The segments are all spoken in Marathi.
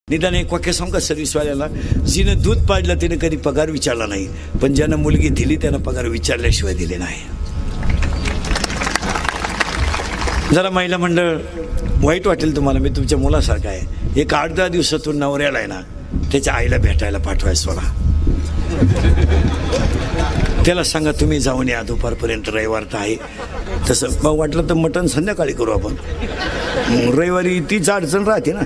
निदान एक वाक्य सांगू का सर्व्हिसवाल्याला, जिनं दूध पाजलं तिने कधी पगार विचारला नाही, पण ज्यानं मुलगी दिली त्यानं पगार विचारल्याशिवाय दिले नाही. जरा महिला मंडळ वाईट वाटेल तुम्हाला, मी तुमच्या मुलासारखा आहे. एक 8-10 दिवसातून नवऱ्याला आहे ना त्याच्या आईला भेटायला पाठवायचं सोडा. त्याला सांगा तुम्ही जाऊन या दुपारपर्यंत, रविवार तर आहे. तसं मग वाटलं तर मटण संध्याकाळी करू आपण, रविवारी तीच अडचण राहते ना.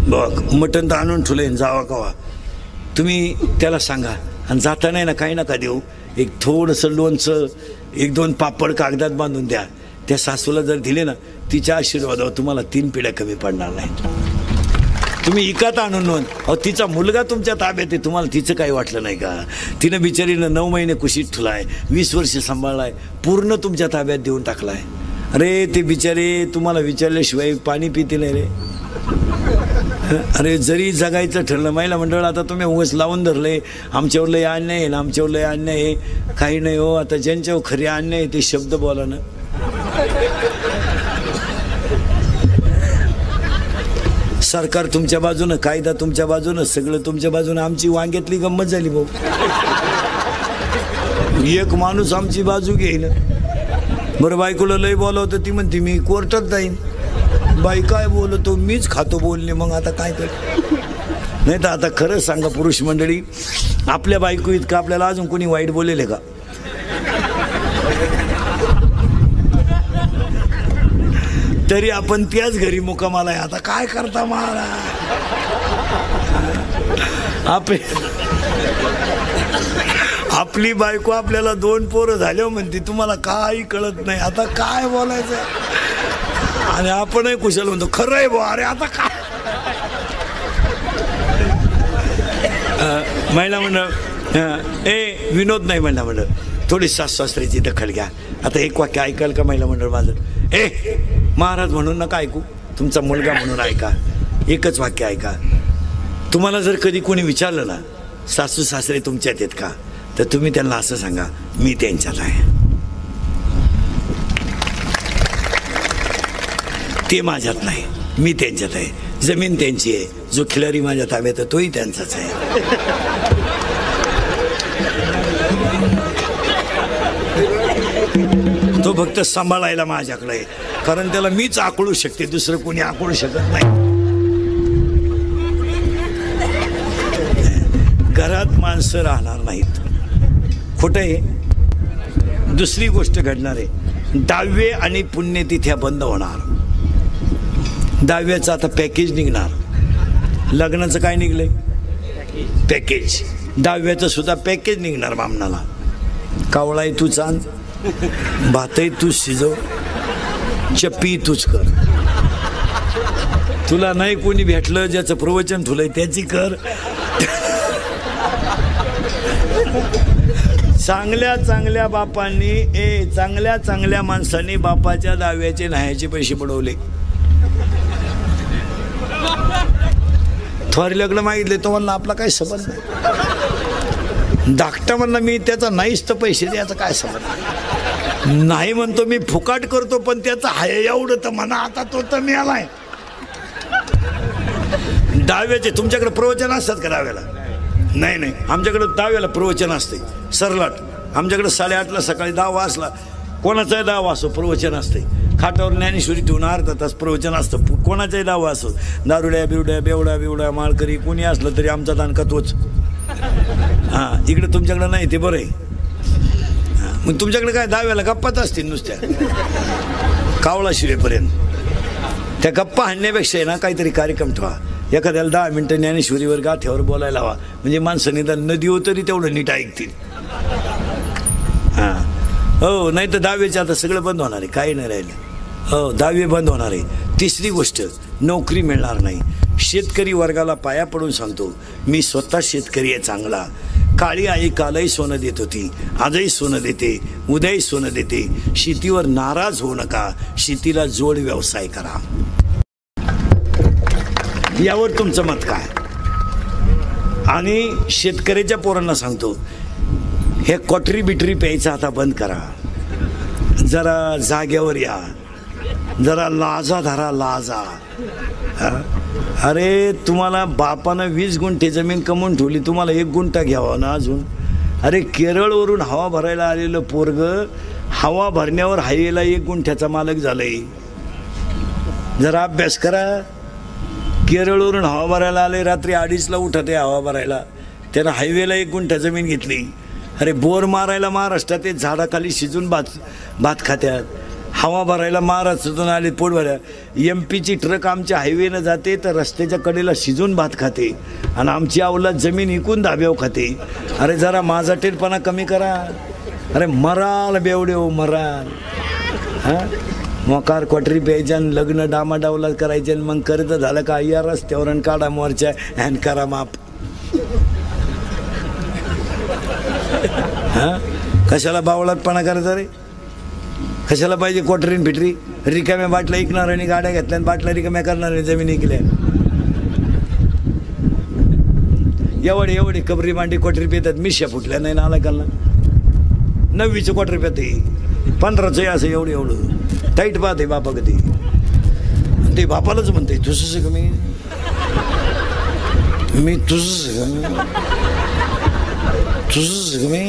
बघ मटण तर आणून ठेवलंय, जावा कवा तुम्ही त्याला सांगा. आणि जाताना ना काही नका देऊ, एक थोडंसं लोणचं, 1-2 पापड कागदात बांधून द्या. त्या सासूला जर दिले ना, तिच्या आशीर्वादावर तुम्हाला 3 पिढ्या कमी पडणार नाही. तुम्ही इकात आणून नोंद. अहो तिचा मुलगा तुमच्या ताब्यात आहे, तुम्हाला तिचं काही वाटलं नाही का? तिनं बिचारीनं 9 महिने कुशीत ठुलाय, 20 वर्ष सांभाळलाय, पूर्ण तुमच्या ताब्यात देऊन टाकलाय. अरे ते बिचारे तुम्हाला विचारल्याशिवाय पाणी पिते नाही रे. अरे जरी जगायचं ठरलं, महिला मंडळ आता तुम्ही उगाच लावून धरले, आमच्यावर लय अन्याय आहे ना, आमच्यावर लय अन्याय आहे. काही नाही हो, आता ज्यांच्यावर खरे अन्याय आहे ते शब्द बोला ना. सरकार तुमच्या बाजूनं, कायदा तुमच्या बाजूनं, सगळं तुमच्या बाजूनं. आमची वांग्यातली गंमत झाली भाऊ. एक माणूस आमची बाजू घेईन. बरं बायकोला लय बोलावतं, ती म्हणते मी कोर्टात जाईन. बाई काय बोलतो, मीच खातो बोलणे. मग आता काय कर. नाही तर आता खरं सांगा पुरुष मंडळी, आपल्या बायको इतकं आपल्याला अजून कोणी वाईट बोलेले का? तरी आपण त्याच घरी मुक्कामाला आहे. आता काय करता मला, आपली बायको आपल्याला 2 पोरं झाले म्हणते तुम्हाला काही कळत नाही. आता काय बोलायचं, आणि आपणही कुशल म्हणतो खरं आहे बुवा. अरे आता काय. महिला मंडळ विनोद नाही, महिला मंडळ थोडी सासू-सासऱ्याची दखल घ्या. आता एक वाक्य ऐकाल का महिला मंडळ माझं? महाराज म्हणून नका ऐकू, तुमचा मुलगा म्हणून ऐका. एकच वाक्य ऐका. तुम्हाला जर कधी कोणी विचारलं ना सासू सासरे तुमच्यात आहेत का, तर तुम्ही त्यांना असं सांगा, मी त्यांच्यात आहे, ते माझ्यात नाही, मी त्यांच्यात आहे. जमीन त्यांची आहे, जो खिलारी माझ्या ताब्यात आहे तोही त्यांचाच आहे. तो फक्त सांभाळायला माझ्याकडे आहे, कारण त्याला मीच आकळू शकते, दुसरं कोणी आकळू शकत नाही. घरात माणसं राहणार नाहीत. खोटं आहे. दुसरी गोष्ट घडणार आहे, 10वे आणि पुण्यतिथ्या बंद होणार. 10व्याचं आता पॅकेज निघणार. लग्नाचं काय निघलंय? पॅकेज. 10व्याचं सुद्धा पॅकेज निघणार बामणाला. कावळाही तूच आण, भातही तूच शिजव, चप्पी तूच कर. तुला नाही कोणी भेटलं, ज्याचं प्रवचन ठुलंय त्याची कर. चांगल्या चांगल्या बापांनी चांगल्या चांगल्या माणसांनी बापाच्या 10व्याचे न्यायाचे पैसे पडवले. थोर लग्न मागितले तो म्हणला आपला काय संबंध नाही. धाकटा म्हणला मी त्याचा नाहीच तर पैसे द्यायचा काय संबंध नाही. म्हणतो मी फुकाट करतो, पण त्याचा हाय एवढं तर म्हणा. आता तो तर मिळालाय. 10व्याचे तुमच्याकडे प्रवचन असतात का 10व्याला? नाही, आमच्याकडे 10व्याला प्रवचन असते सरलाट. आमच्याकडे 8:30ला सकाळी 10 वाजला, कोणाचाही 10 वाजतो प्रवचन असते. खाटावर ज्ञानेश्वरी ठेवून अर्धा तास प्रवचन असतं. कोणाचाही 10 वाजतो. दारुड्या बिरुड्या बेवड्या माळकरी कोणी असलं तरी आमचा दानका तोच. हां, इकडे तुमच्याकडे नाही ते बरं आहे. मग तुमच्याकडे काय 10व्याला गप्पाच असतील नुसत्या, कावळा शिवेपर्यंत. त्या गप्पा हाणण्यापेक्षा आहे ना काहीतरी कार्यक्रम ठेवा. एखाद्याला 10 मिनटं ज्ञानेश्वरीवर गाठ्यावर बोलायला हवा, म्हणजे माणसं निदान न देऊ तरी तेवढं नीट ऐकतील. हां हो, नाही तर 10व्याचे आता सगळं बंद होणार आहे, काही नाही राहिलं. हो, 10वी बंद होणार आहे. तिसरी गोष्ट, नोकरी मिळणार नाही. शेतकरी वर्गाला पाया पडून सांगतो, मी स्वतः शेतकरी आहे चांगला. काळी आई कालही सोनं देत होती, आजही सोनं देते, उद्याही सोनं देते. शेतीवर नाराज होऊ नका, शेतीला जोड व्यवसाय करा. यावर तुमचं मत काय? आणि शेतकऱ्याच्या पोरांना सांगतो, हे क्वाटरी बिटरी प्यायचं आता बंद करा, जरा जाग्यावर या. जरा लाजा धरा लाजा. अरे तुम्हाला बापानं 20 गुंठे जमीन कमवून ठेवली, तुम्हाला 1 गुंठा घ्यावा ना अजून. अरे केरळवरून हवा भरायला आलेलं पोरग हवा भरण्यावर हायवेला 1 गुंठ्याचा मालक झालंय. जरा अभ्यास करा. केरळवरून हवा भरायला आले, रात्री 2:30ला उठत आहे हवा भरायला, त्यानं हायवेला 1 गुंठा जमीन घेतली. अरे बोर मारायला महाराष्ट्रात ते झाडाखाली शिजून भात खात्यात. हवा भरायला महाराष्ट्रातून आले पोट भरायला. MP ची ट्रक आमच्या हायवेनं जाते तर रस्त्याच्या कडेला शिजून भात खाते आणि आमची अवलाद जमीन इकून धाब्यावर खाते. अरे जरा माझा टेरपणा कमी करा. अरे मराल बेवडे हो मराल. हां मोकार क्वाटरी प्यायच्या आणि लग्न डामाडावला करायचे आणि मग कर्ज झालं का या रस्त्यावर आणि काढा मोर्चा हॅन करा माप. हां कशाला बावळातपणा करायचा रे. कशाला पाहिजे क्वाटरीन फिटरी. रिकाम्या बाटल्या ऐकणार आणि गाड्या घेतल्या आणि बाटल्या रिकाम्या करणार आणि जमीन ऐकल्या. एवढे कबरी मांडी क्वाटरी पितात. मिश्या फुटल्या नाही ना आला कालना. 9वीचं क्वाटरी पिते 15चं असं एवढं टाईट पाहते बापा कधी. ते बापालाच म्हणते तुझंच का मी तुझंच का मी.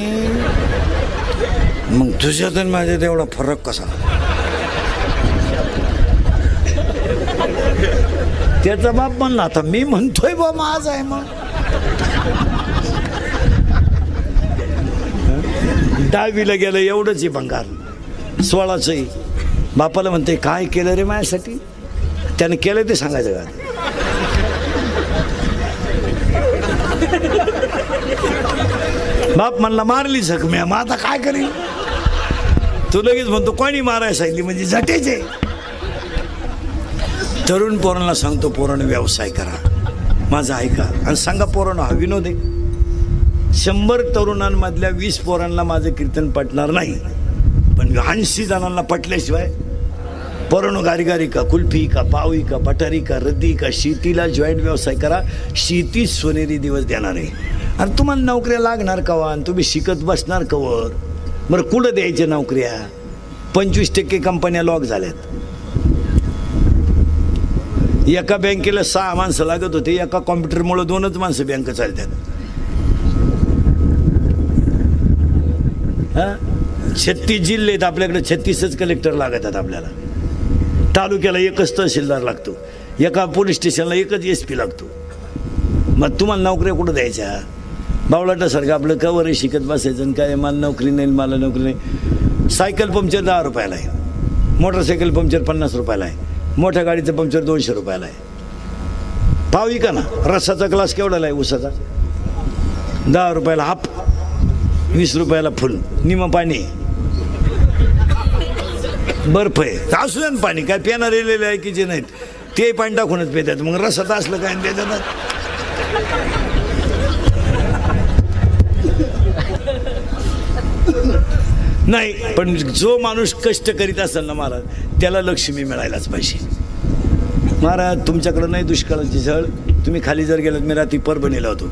मग तुझ्यात आणि माझ्यात एवढा फरक कसा. त्याचा बाप म्हणला आता मी म्हणतोय बा माझ आहे. मग 10वीला गेलं एवढंच आहे भंगार. 16चं बापाला म्हणते काय केलं रे माझ्यासाठी. त्याने केलं ते सांगायचं का. बाप म्हणला मारली जखम्या. मग आता काय करेल. तू लगेच म्हणतो कोणी मारायला सांगितली म्हणजे झटेचे. तरुण पोरांना सांगतो पोरांना व्यवसाय करा. माझा ऐका आणि सांगा पोरांना हा विनोद आहे. 100 तरुणांमधल्या 20 पोरांना माझं कीर्तन पटणार नाही, पण 80 जणांना पटल्याशिवाय पोरांनो गारीगारी का कुल्फी का पावी का पठारी का रद्दी का शेतीला जॉईंट व्यवसाय करा. शेती सोनेरी दिवस देणार आहे. आणि तुम्हाला नोकऱ्या लागणार कवा आणि तुम्ही शिकत बसणार कवर. बरं कुठं द्यायच्या नोकऱ्या. 25% कंपन्या लॉक झाल्यात. एका बँकेला 6 माणसं लागत होते. एका कॉम्प्युटरमुळे 2च माणसं बँक चालतात. हां 36 जिल्हे आहेत आपल्याकडे. 36च कलेक्टर लागतात आपल्याला. तालुक्याला 1च तहसीलदार लागतो. एका पोलीस स्टेशनला 1च SP लागतो. मग तुम्हाला नोकऱ्या कुठं द्यायच्या. बावळाटासारखं आपलं कवर शिकत बसायचं आणि काय मला नोकरी नाही मला नोकरी नाही. सायकल पंक्चर 10 रुपयाला आहे. मोटरसायकल पंक्चर 50 रुपयाला आहे. मोठ्या गाडीचं पंक्चर 200 रुपयाला आहे. पावी का ना. रसाचा ग्लास केवढाला आहे उसाचा. 10 रुपयाला हाफ. 20 रुपयाला फुल. निम पाणी बर्फ आहे. असू द्या ना पाणी काय पिणार रेलेलं आहे की जे नाहीत ते पाणी टाकूनच पितात. मग रसात असलं काय देतात. नाही पण जो माणूस कष्ट करीत असेल ना महाराज त्याला लक्ष्मी मिळायलाच पाहिजे. महाराज तुमच्याकडं नाही दुष्काळाची झळ. तुम्ही खाली जर गेलात मी रात्री परभणीला होतो.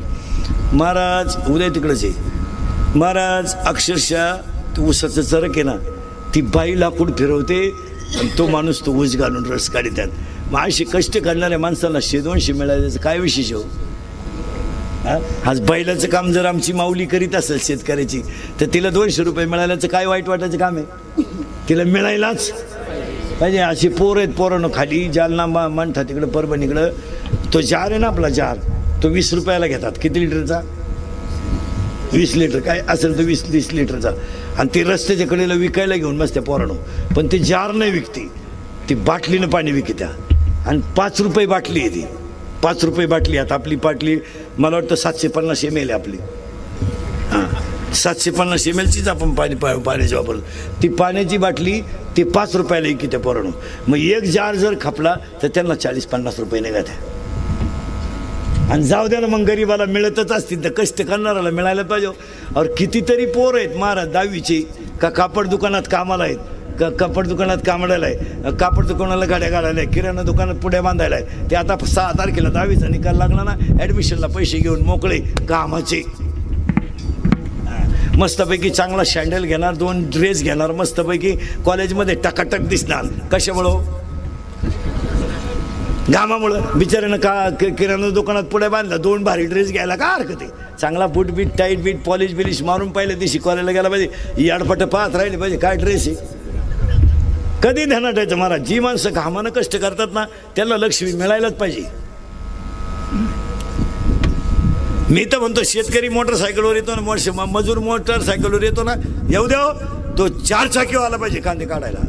महाराज उद्या तिकडंच आहे. महाराज अक्षरशः ऊसाचं चरक आहे ना ती बाई लाकूड फिरवते आणि तो माणूस तो ऊस घालून रस काढतात. मग अशी कष्ट करणाऱ्या माणसाला 100-200 मिळाल्याचं काय विशेष हो. आज बैलाचं काम जर आमची माऊली करीत असेल शेतकऱ्याची तर तिला 200 रुपये मिळाल्याचं काय वाईट वाटायचं काम आहे. तिला मिळायलाच पाहिजे. अशी पोरं आहेत. पोरांनो खाली जालना म्हणतात तिकडं परभणीकडं तो जार आहे ना आपला जार तो 20 रुपयाला घेतात. किती लिटरचा. 20 लिटर काय असेल तर 20-30 लिटरचा. आणि ते रस्त्याच्या कडेला विकायला घेऊन बसत्या पोरांनो. पण ते जार नाही विकते ती बाटलीनं पाणी विकत्या. आणि 5 रुपये बाटली आहे ती. 5 रुपये बाटली. आता आपली बाटली मला वाटतं 750 ml आहे आपली. हां 750 mlचीच आपण पाण्याची वापरतो. ती पाण्याची बाटली ती 5 रुपयाला विकत्या पोरांनो. मग एक जार जर खपला तर त्यांना 40-50 रुपये निघत्या. आणि जाऊ द्या ना मग गरीबाला मिळतच असतील तर कष्ट करणाऱ्याला मिळायला पाहिजे. और कितीतरी पोर आहेत महाराज 10वीचे का कापड दुकानात कामाला आहेत का कापड दुकानात कामाला आहे. कापड दुकानाला गाड्या काढायला आहे. किराणा दुकानात पुढे बांधायला आहे. ते आता 6 तारखेला 10वीचा निकाल लागला ना ॲडमिशनला पैसे घेऊन मोकळे कामाचे. मस्तपैकी चांगला सँडल घेणार 2 ड्रेस घेणार मस्तपैकी कॉलेजमध्ये टकाटक दिसणार. कशामुळं घामामुळं बिचाऱ्यानं किराणा दुकानात पुढे बांधला, 2 भारी ड्रेस घ्यायला का हरकत आहे, चांगला बूट बीट टाईट बीट पॉलिश बिलिश मारून पाहिलं ती शिकवायला गेला पाहिजे, याडपट पाहत राहिले पाहिजे काय ड्रेस आहे. कधी ध्यानात ठेवायचं महाराज, जी माणसं घामानं कष्ट करतात ना त्यांना लक्ष्मी मिळायलाच पाहिजे. मी तर म्हणतो शेतकरी मोटरसायकलवर येतो ना, मजूर मोटरसायकलवर येतो ना, येऊ द्या तो 4 चाकीवर आला पाहिजे कांदे काढायला.